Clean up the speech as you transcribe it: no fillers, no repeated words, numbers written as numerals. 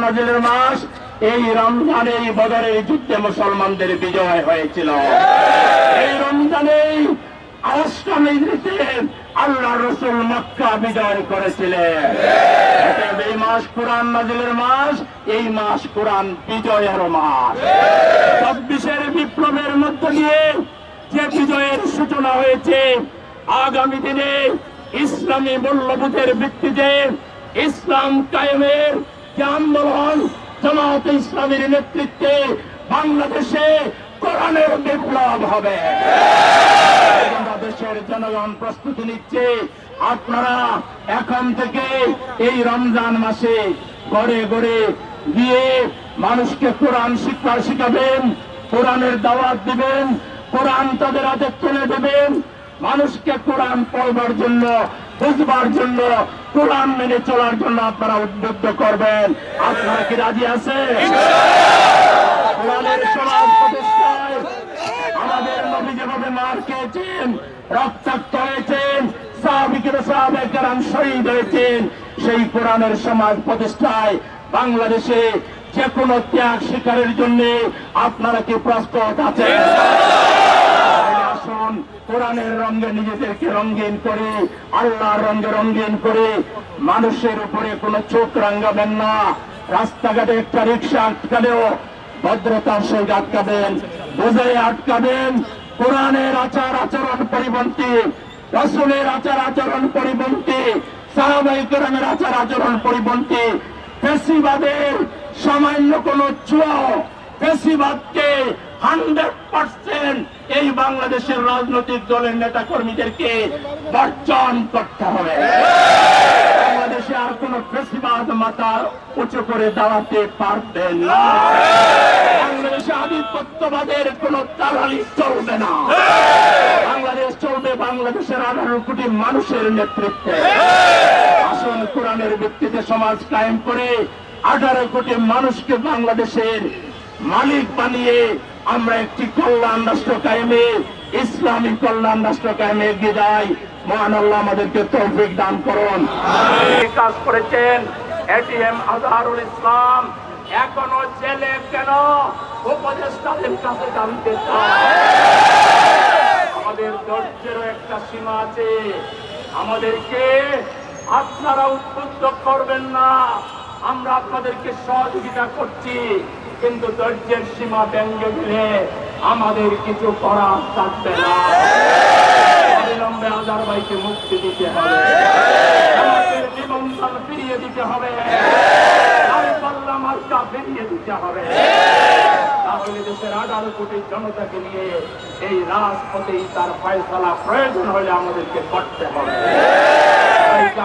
নাজিলের মাস। এই রমজানে বদরের যুদ্ধে মুসলমানদের বিজয় হয়েছিল। এই রমজানে আল্লাহ রসুল মক্কা বিজয় করেছিলেন। এই মাস কোরআন নাজিলের মাস, এই মাস কোরআন বিজয়ের মাস। ২৪-এর বিপ্লবের মধ্য দিয়ে যে বিজয়ের সূচনা হয়েছে, আগামী দিনে ইসলামী মূল্যবোধের ভিত্তিতে ইসলাম কায়েমের যে আন্দোলন, জামায়াতে ইসলামীর নেতৃত্বে বাংলাদেশে কোরআনের বিপ্লব হবে। দেশের জনগণ প্রস্তুতি নিচ্ছে। আপনারা এখন থেকে এই রমজান মাসে ঘরে ঘরে গিয়ে মানুষকে কোরআন শিক্ষা শিখাবেন, কোরআনের দাওয়াত দিবেন, কোরআন তাদের হাতে তুলে দেবেন। মানুষকে কোরআন পড়বার জন্য, বুঝবার জন্য, কোরআন মেনে চলার জন্য আপনারা উদ্বুদ্ধ করবেন। আপনারা কি রাজি আছেন? কোরআনের সমাজ প্রতিষ্ঠায় আমাদের নবী যেভাবে মার খেয়েছেন, রক্তাক্ত হয়েছেন, সাহাবায়ে কেরাম শহীদ হয়েছেন, সেই কোরআনের সমাজ প্রতিষ্ঠায় বাংলাদেশে যে কোনো ত্যাগ স্বীকারের জন্য আপনারা কি প্রস্তুত আছেন? আসুন কোরআনের রঙে নিজেদেরকে রঙিন করে, আল্লাহর রঙে রঙিন করে, মানুষের উপরে কোনো চোখ রাঙাবেন না। রাস্তাঘাটে একটা রিক্সা আটকালেও ভদ্রতার সঙ্গে আটকাবেন, বোঝাই আটকাবেন। কোরআনের আচার আচরণ পরিপন্থী, রাসূলের আচার আচরণ পরিপন্থী, সাহাবায়ে কেরামের আচার আচরণ পরিপন্থী ফ্যাসিবাদের সামান্য কোন ছোঁয়া, ফ্যাসিবাদকে 100% এই বাংলাদেশের রাজনৈতিক দলের নেতা কর্মীদেরকে বর্জন করতে হবে। বাংলাদেশে আর কোন ফ্যাসিবাদ মাথা উঁচু করে দাঁড়াতে পারবে না। বাংলাদেশে আধিপত্যবাদের কোন দালালি চলবে না। বাংলাদেশ চলবে বাংলাদেশের 18 কোটি মানুষের নেতৃত্বে। আসুন কোরআনের ভিত্তিতে সমাজ কায়েম করে 18 কোটি মানুষকে বাংলাদেশের মালিক বানিয়ে আমরা একটি কল্যাণ রাষ্ট্র কায়েমে, ইসলামী কল্যাণ রাষ্ট্র কায়েমে এগিয়ে যাই। মহান আল্লাহ আমাদেরকে তৌফিক দান করুন। কাজ করেছেন এটিএম আজহারুল ইসলাম, এখনো জেলে কেন? উপদেষ্টাদের কাছে জানতে চাই। আমাদের ধৈর্যেরও একটা সীমা আছে। আমাদেরকে আপনারা উদ্বুদ্ধ করবেন না, আমরা আপনাদেরকে সহযোগিতা করছি, কিন্তু ধৈর্যের সীমা ভেঙে দিলে আমাদের কিছু করার থাকবে না। অবিলম্বে আজহার ভাইকে মুক্তি দিতে হবে, আমাদের নিবন্ধন ফিরিয়ে দিতে হবে, দাঁড়িপাল্লা মার্কা ফিরিয়ে দিতে হবে। তাহলে দেশের 18 কোটি জনতাকে নিয়ে এই রাজপথেই তার ফয়সালা প্রয়োজন হলে আমাদেরকে করতে হবে।